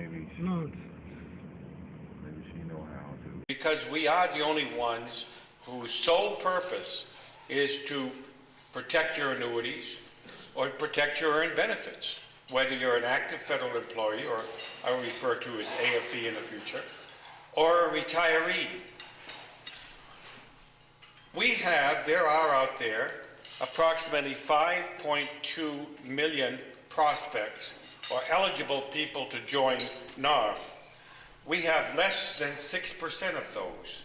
maybe she, No. maybe she know how to. Because we are the only ones whose sole purpose is to protect your annuities or protect your earned benefits, whether you're an active federal employee, or I will refer to as AFE in the future, or a retiree. There are out there approximately 5.2 million prospects or eligible people to join NARF. We have less than 6% of those.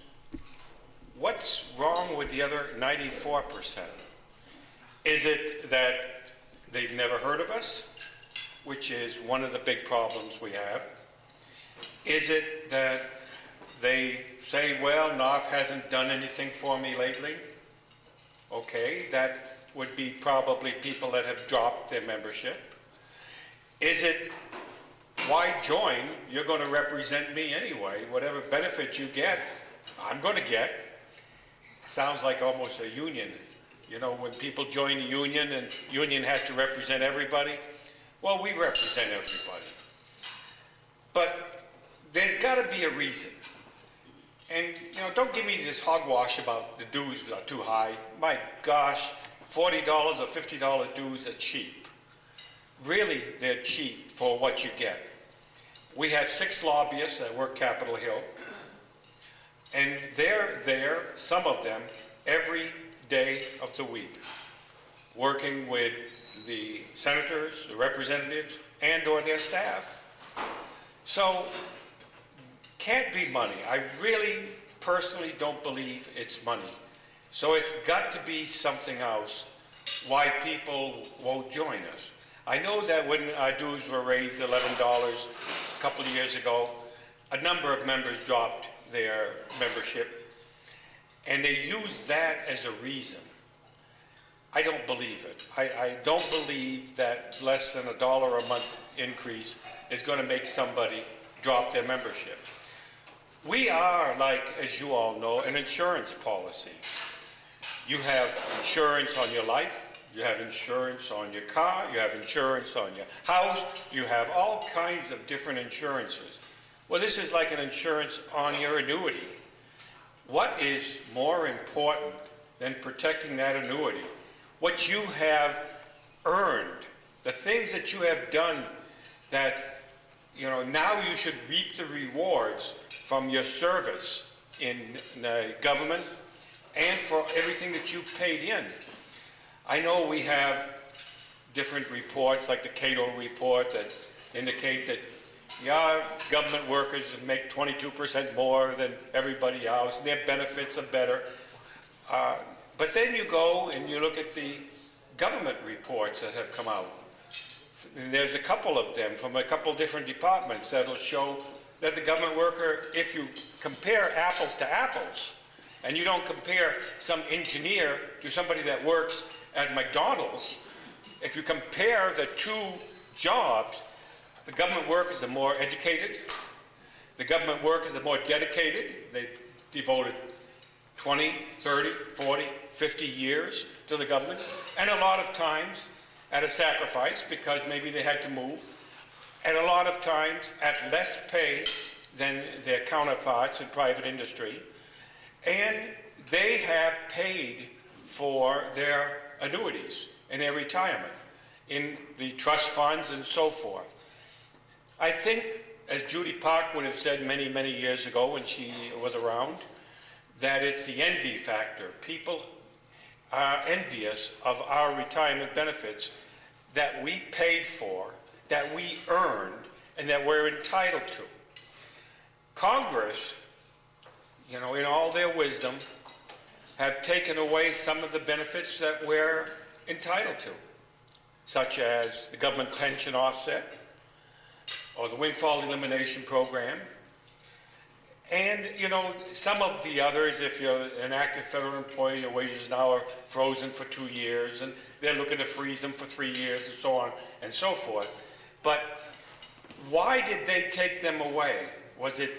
What's wrong with the other 94%? Is it that they've never heard of us, which is one of the big problems we have? Is it that they say, well, NARF hasn't done anything for me lately? Okay, that would be probably people that have dropped their membership. Is it, why join? You're going to represent me anyway. Whatever benefit you get, I'm going to get. Sounds like almost a union. You know, when people join a union and union has to represent everybody, well, we represent everybody. But there's got to be a reason. And, you know, don't give me this hogwash about the dues are too high. My gosh, $40 or $50 dues are cheap. Really, they're cheap for what you get. We have 6 lobbyists that work Capitol Hill, and they're there, some of them, every day of the week, working with the senators, the representatives, and or their staff. So, can't be money. I really personally don't believe it's money. So it's got to be something else why people won't join us. I know that when our dues were raised $11 a couple of years ago, a number of members dropped their membership, and they used that as a reason. I don't believe it. I don't believe that less than $1 a month increase is going to make somebody drop their membership. We are, like, as you all know, an insurance policy. You have insurance on your life, you have insurance on your car, you have insurance on your house, you have all kinds of different insurances. Well, this is like an insurance on your annuity. What is more important than protecting that annuity? What you have earned, the things that you have done that, you know, now you should reap the rewards from your service in the government and for everything that you paid in. I know we have different reports, like the Cato report, that indicate that, yeah, government workers make 22% more than everybody else, and their benefits are better. But then you go and you look at the government reports that have come out. And there's a couple of them from a couple different departments that'll show that the government worker, if you compare apples to apples, and you don't compare some engineer to somebody that works at McDonald's, if you compare the two jobs, the government workers are more educated, the government workers are more dedicated, they devoted 20, 30, 40, 50 years to the government, and a lot of times at a sacrifice because maybe they had to move, and a lot of times at less pay than their counterparts in private industry, and they have paid for their annuities and their retirement in the trust funds and so forth. I think, as Judy Park would have said many, many years ago when she was around, that it's the envy factor. People are envious of our retirement benefits that we paid for, that we earned, and that we're entitled to. Congress, you know, in all their wisdom, have taken away some of the benefits that we're entitled to, such as the government pension offset, or the windfall elimination program, and, you know, some of the others. If you're an active federal employee, your wages now are frozen for 2 years, and they're looking to freeze them for 3 years, and so on and so forth. But why did they take them away? Was it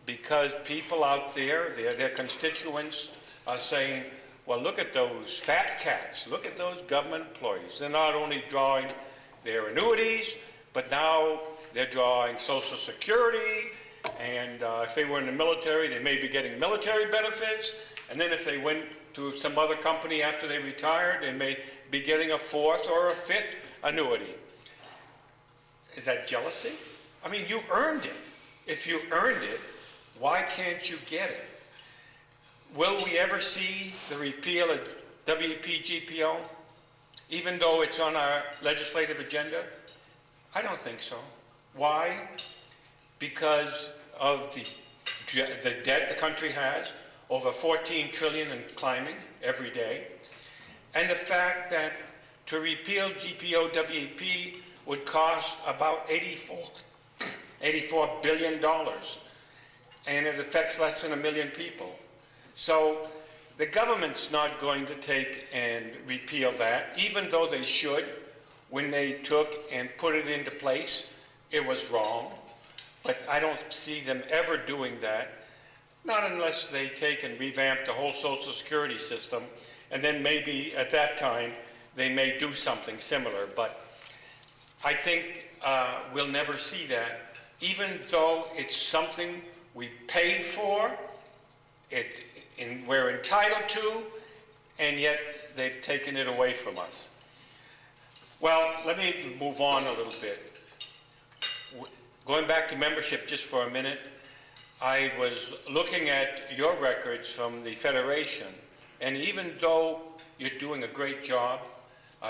because people out there, their constituents, are saying, well, look at those fat cats, look at those government employees. They're not only drawing their annuities, but now they're drawing Social Security, and if they were in the military, they may be getting military benefits, and then if they went to some other company after they retired, they may be getting a fourth or a fifth annuity. Is that jealousy? I mean, you earned it. If you earned it, why can't you get it? Will we ever see the repeal of WPGPO, even though it's on our legislative agenda? I don't think so. Why? Because of the debt the country has, over 14 trillion and climbing every day, and the fact that to repeal GPO-WP would cost about $84 billion, and it affects less than 1 million people. So the government's not going to take and repeal that, even though they should. When they took and put it into place, it was wrong. But I don't see them ever doing that, not unless they take and revamp the whole Social Security system, and then maybe at that time they may do something similar. But I think we'll never see that, even though it's something we paid for, we're entitled to, and yet they've taken it away from us. Well, let me move on a little bit. Going back to membership just for a minute, I was looking at your records from the Federation, and even though you're doing a great job,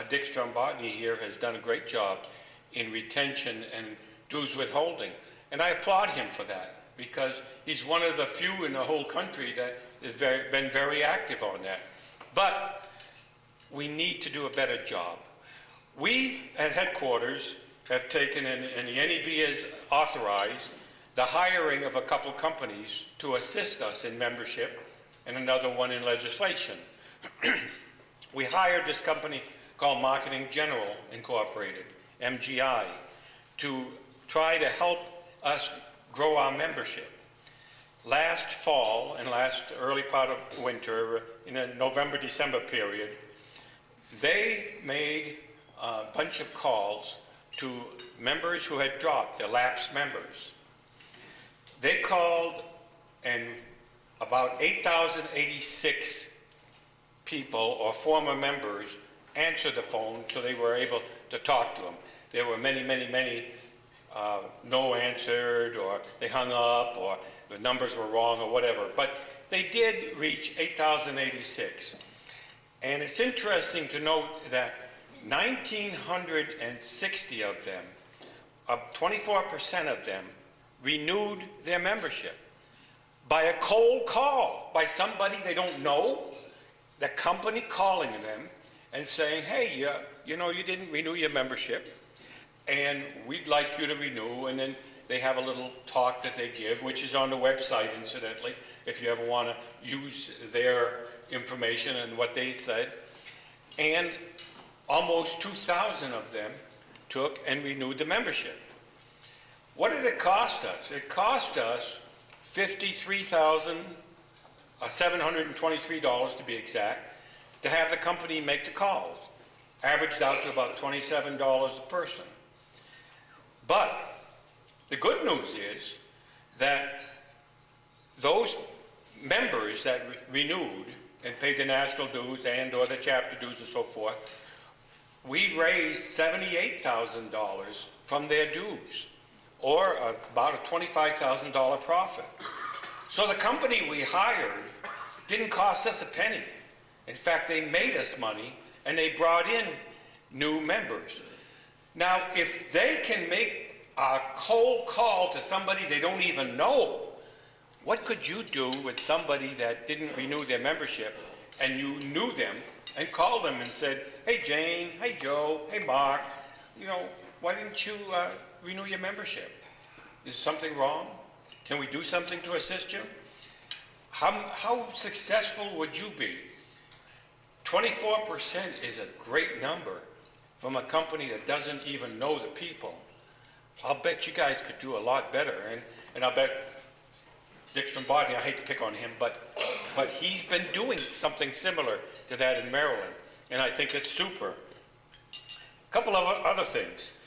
Dick Strombotny here has done a great job in retention and dues withholding. And I applaud him for that, because he's one of the few in the whole country that has been very active on that. But we need to do a better job. We at headquarters have taken, and the NEB has authorized, the hiring of a couple companies to assist us in membership and another one in legislation. We hired this company called Marketing General Incorporated, MGI, to try to help us grow our membership. Last fall and last early part of winter, in a November-December period, they made a bunch of calls to members who had dropped, their lapsed members. They called, and about 8,086 people or former members answered the phone, so they were able to talk to them. There were many no answered, or they hung up, or the numbers were wrong, or whatever. But they did reach 8,086. And it's interesting to note that 1,960 of them, 24% of them, renewed their membership by a cold call, by somebody they don't know, the company calling them and saying, hey, you know, you didn't renew your membership, and we'd like you to renew. And then they have a little talk that they give, which is on the website, incidentally, if you ever want to use their information and what they said. And almost 2,000 of them took and renewed the membership. What did it cost us? It cost us $53,723 to be exact, to have the company make the calls. Averaged out to about $27 a person. But the good news is that those members that renewed and paid the national dues and or the chapter dues and so forth, we raised $78,000 from their dues, or about a $25,000 profit. So the company we hired didn't cost us a penny. In fact, they made us money, and they brought in new members. Now, if they can make a cold call to somebody they don't even know, what could you do with somebody that didn't renew their membership and you knew them and called them and said, hey Jane, hey Joe, hey Mark, you know, why didn't you renew your membership? Is something wrong? Can we do something to assist you? How successful would you be? 24% is a great number from a company that doesn't even know the people. I'll bet you guys could do a lot better, and I'll bet Dick Strombotny, I hate to pick on him, but he's been doing something similar to that in Maryland, and I think it's super. A couple of other things.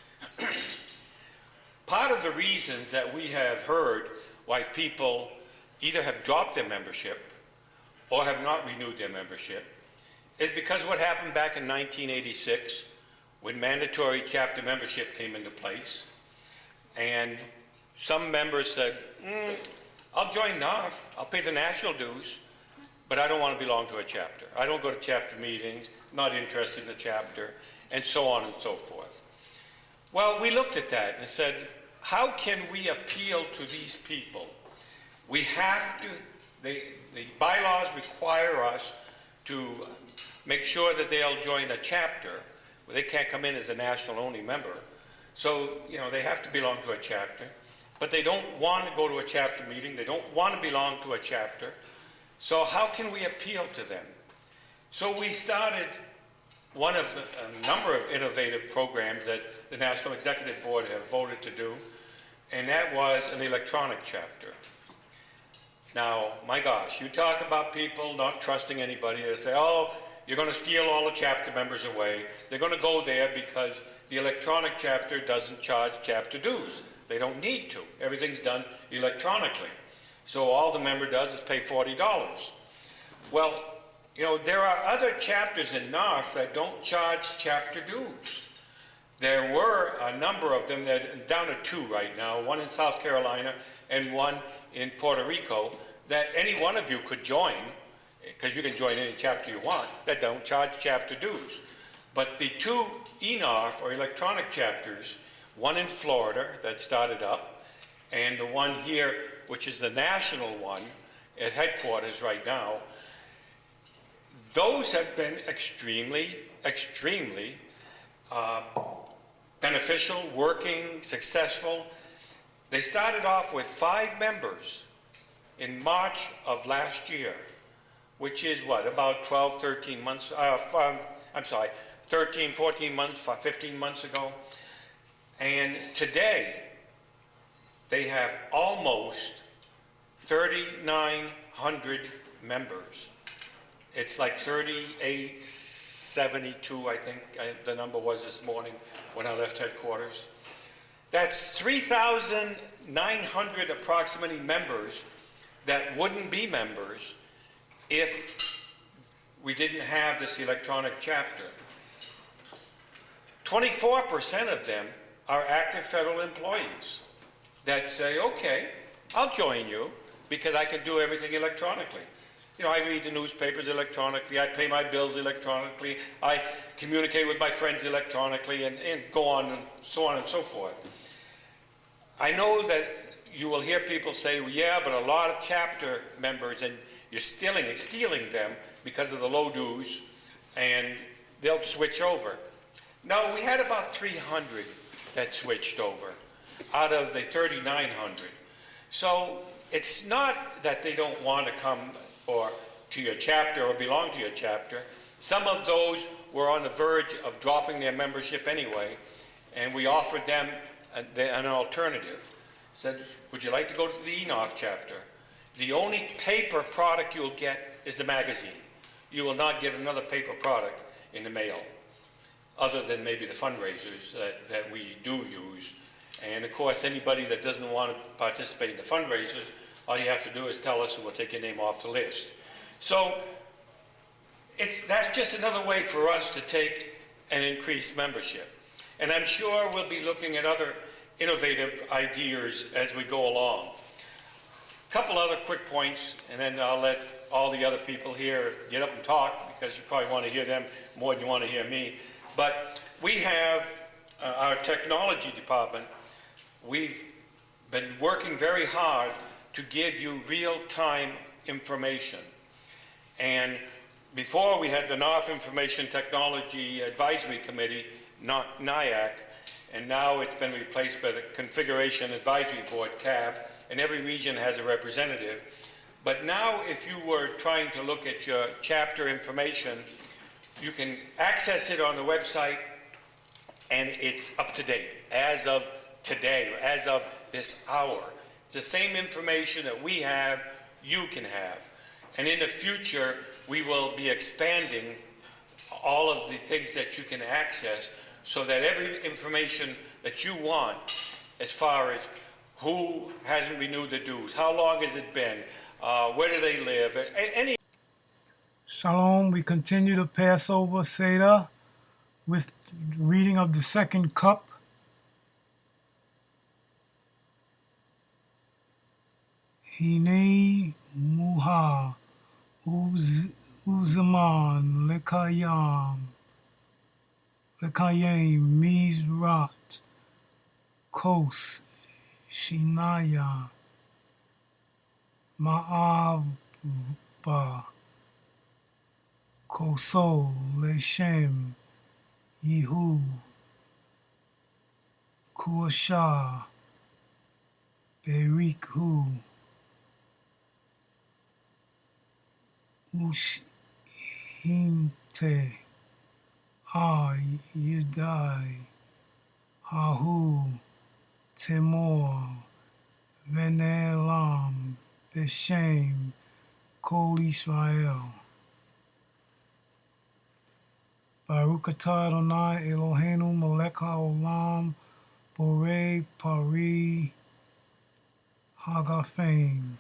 part of the reasons that we have heard why people either have dropped their membership or have not renewed their membership is because what happened back in 1986 when mandatory chapter membership came into place. And some members said, I'll join NARF, I'll pay the national dues, but I don't want to belong to a chapter. I don't go to chapter meetings, not interested in the chapter, and so on and so forth. Well, we looked at that and said, how can we appeal to these people? We have to, the bylaws require us to make sure that they'll join a chapter. They can't come in as a national-only member. So, they have to belong to a chapter, but they don't want to go to a chapter meeting. They don't want to belong to a chapter. So how can we appeal to them? So we started one of a number of innovative programs that the National Executive Board have voted to do, and that was an electronic chapter. Now, my gosh, you talk about people not trusting anybody. They say, oh, you're going to steal all the chapter members away. They're going to go there because the electronic chapter doesn't charge chapter dues. They don't need to. Everything's done electronically. So all the member does is pay $40. Well, there are other chapters in NARF that don't charge chapter dues. There were a number of them, that down to 2 right now, one in South Carolina and one in Puerto Rico, that any one of you could join, because you can join any chapter you want, that don't charge chapter dues. But the 2 ENARF, or electronic chapters, one in Florida that started up, and the one here, which is the national one at headquarters right now, those have been extremely beneficial, working, successful. They started off with 5 members in March of last year, which is what, about 12, 13 months, 13, 14 months, 15 months ago. And today, they have almost 3,900 members. It's like 3,872, I think the number was this morning when I left headquarters. That's 3,900 approximately members that wouldn't be members if we didn't have this electronic chapter. 24% of them are active federal employees that say, okay, I'll join you because I can do everything electronically. I read the newspapers electronically, I pay my bills electronically, I communicate with my friends electronically, and go on and so forth. I know that you will hear people say, well, yeah, but a lot of chapter members, and you're stealing them because of the low dues, and they'll switch over. No, we had about 300 that switched over out of the 3,900. So it's not that they don't want to come to your chapter or belong to your chapter. Some of those were on the verge of dropping their membership anyway, and we offered them an alternative. Said, would you like to go to the ENARF chapter? The only paper product you'll get is the magazine. You will not get another paper product in the mail, other than maybe the fundraisers that we do use. And of course, anybody that doesn't want to participate in the fundraisers, all you have to do is tell us and we'll take your name off the list. So that's just another way for us to take and increase membership. And I'm sure we'll be looking at other innovative ideas as we go along. A couple other quick points, and then I'll let all the other people here get up and talk, because you probably want to hear them more than you want to hear me. But we have our technology department. We've been working very hard to give you real-time information. And before we had the NARF Information Technology Advisory Committee, not NIAC, and now it's been replaced by the Configuration Advisory Board, CAB, and every region has a representative. But now if you were trying to look at your chapter information, you can access it on the website, and it's up to date as of today, as of this hour. It's the same information that we have, you can have. And in the future, we will be expanding all of the things that you can access so that every information that you want as far as who hasn't renewed their dues, how long has it been, where do they live, any. Shalom, we continue the Passover Seder with reading of the second cup. Hine Muha Uzaman Lekayim Mizrat Kos Shinaya Ma'ava Koso Leshem Yehu Kuasha Berikhu Ushinte Yudai Hahu Timor Venelam Beshem Kol Israel Baruch atah Adonai Eloheinu melech haolam borei pari hagafim.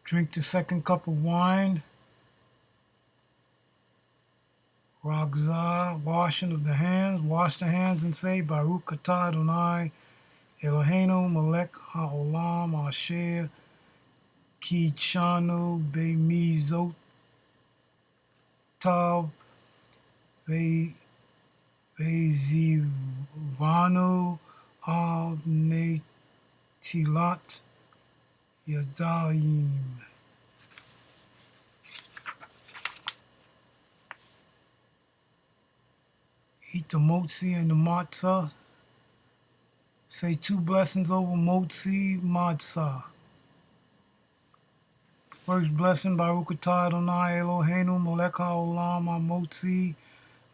Drink the second cup of wine. Ragzah, washing of the hands. Wash the hands and say, Baruch atah Adonai Eloheinu melech haolam asher kitshanu b'mizotav ve'zivanu al netilat yadayim. Eat the motzi and the matzah. Say two blessings over motzi matzah. First blessing, Baruch atah Adonai Eloheinu melech haolam hamotzi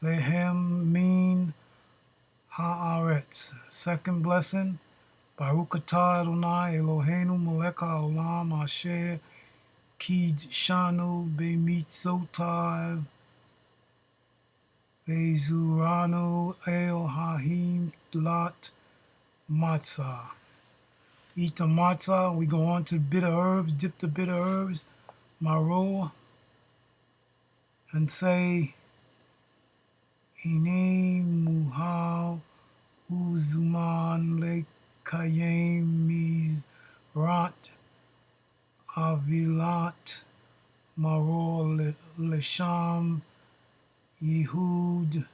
lehem min haaretz. Second blessing, Baruch atah Adonai Eloheinu melech haolam asher kidshanu b'mitzotav ve'zuranu el hahim lat matzah. Eat the matzah. We go on to bitter herbs. Dip the bitter herbs, maror, and say, Hine muhal uzman lekayem mizrat avilat maror lesham Yehud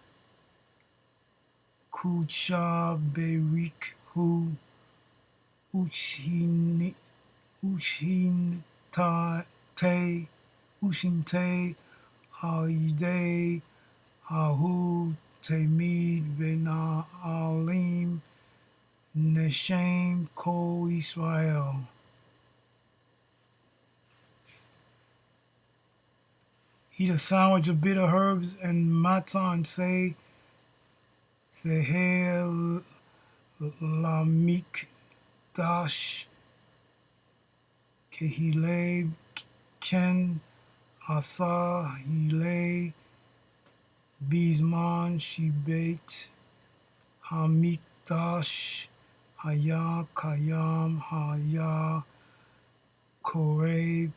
kucha berikhu Ushinte Hayidei Hahu Temid Bena'alim Neshem Kol Israel. Eat a sandwich of bitter herbs and matzah and say, Seher Lamikdash Kehilei Ken Asa Hilei Bizman Shibet Hamikdash Haya Kayam Haya Korei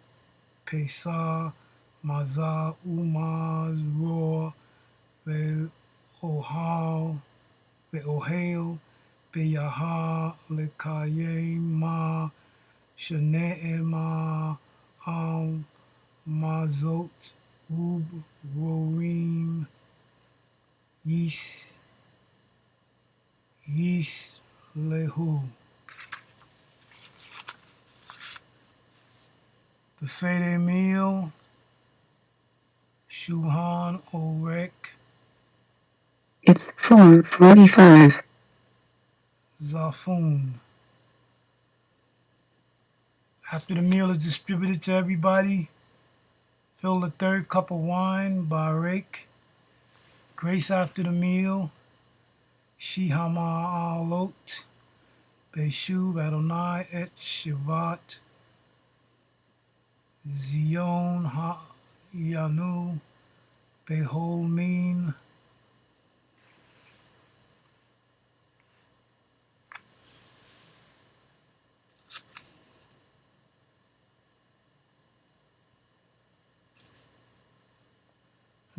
Pesa Maza Umaz Roa Ve'ohel Beyaha Lekayem Ma Shene'ema Al Mazot Ub Rorim Yis Lehu. The Seder meal, Shulhan Orek, It's 4:45. Zafun. After the meal is distributed to everybody, fill the third cup of wine, Barek. Grace after the meal, Shihama Alot, Beshuv Adonai et Shivat, Zion Yanu, Behol Min.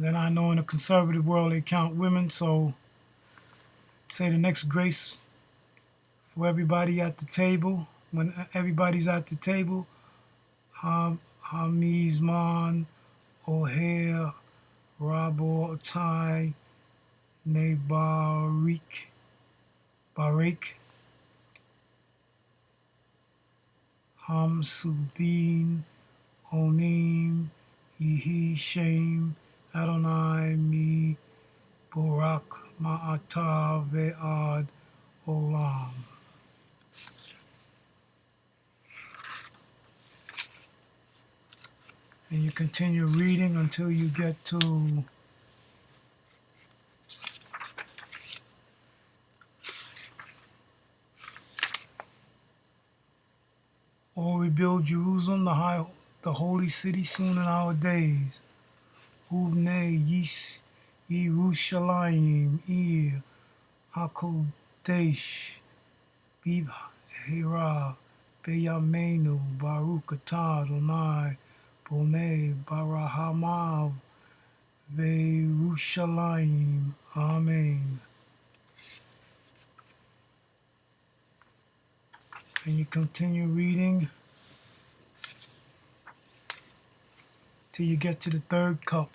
Then I know in the conservative world they count women, so say the next grace for everybody at the table. When everybody's at the table, Hamizman, O'Hare, Rabo Tai, Barik, Hamsubin, Onim, Yehi Shem, Adonai, Mi, Barak, Ma'ata, Ve'ad, Olam. And you continue reading until you get to or rebuild Jerusalem, the holy city, soon in our days. Uvne Yish Yerushalayim Ir Hakodesh Bib Hera Beyamenu Baruch Atah Adonai Bonei Barahamav Ve'Yerushalayim. Amen. And you continue reading till you get to the third cup.